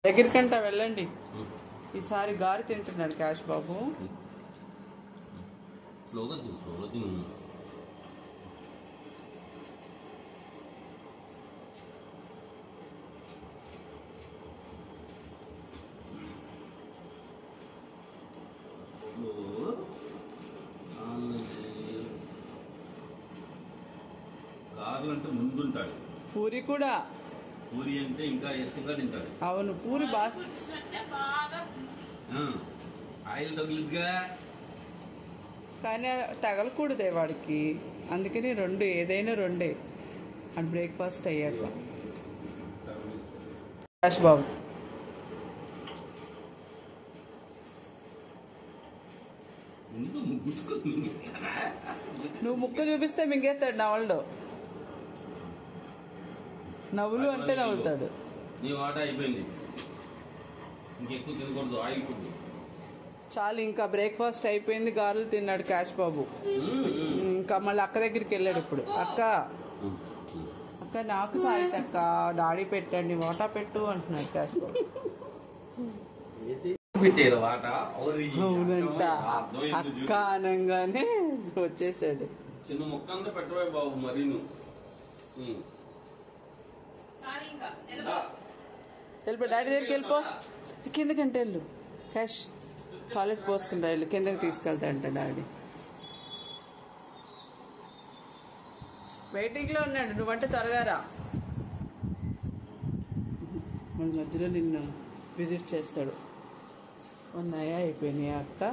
దగ్గరికంటా వెళ్ళండి. ఈసారి గారి తింటున్నాడు క్యాష్ బాబు. గారు అంటే ముందుంటాడు. పూరి కూడా. పూరి అంటే ఇంకా ఇష్టంగా తింటాడు. అవును, పూరి బాగా ఆయిల్ తగిలిగా, కానీ తగలకూడదే వాడికి. అందుకని రెండు, ఏదైనా రెండే అండ్ బ్రేక్ఫాస్ట్ అయ్యాక. క్యాష్ బాబు నువ్వు ముక్క చూపిస్తే మింగేస్తాడు నవలడు. నవ్వులు అంటే నవ్వుతాడు. నీ వాట అయిపోయింది, ఇంకెక్కువ తినకూడదు ఆయిల్ ఫుడ్ చాలు. ఇంకా బ్రేక్ఫాస్ట్ అయిపోయింది, గారెలు తిన్నాడు క్యాష్ బాబు. ఇంకా మళ్ళీ అక్క దగ్గరికి వెళ్ళాడు ఇప్పుడు. అక్క అక్క నాకు సాయిత్ అక్క, డాడీ పెట్టండి వాటా పెట్టు అంటున్నాడు క్యాష్ బాబు. అవునంట, అక్క అనగానే వచ్చేసాడు. చిన్న మొక్క అంతా పెట్టవే బాబు. మరి వెళ్ళిపో, డాడీ దగ్గరికి వెళ్ళిపో. కిందకంటే వెళ్ళు క్యాష్, టాయిలెట్ పోసుకుంటా వెళ్ళు, కిందకి తీసుకెళ్తా అంట డాడీ. వెయిటింగ్లో ఉన్నాడు, నువ్వంటే త్వరగా రా. మన మధ్యలో నిన్ను విజిట్ చేస్తాడు. ఉన్నాయా? అయిపోయినాయా అక్క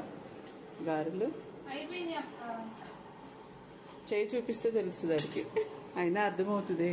గారెలు? చేయి చూపిస్తే తెలుస్తుంది వాడికి, అయినా అర్థమవుతుంది.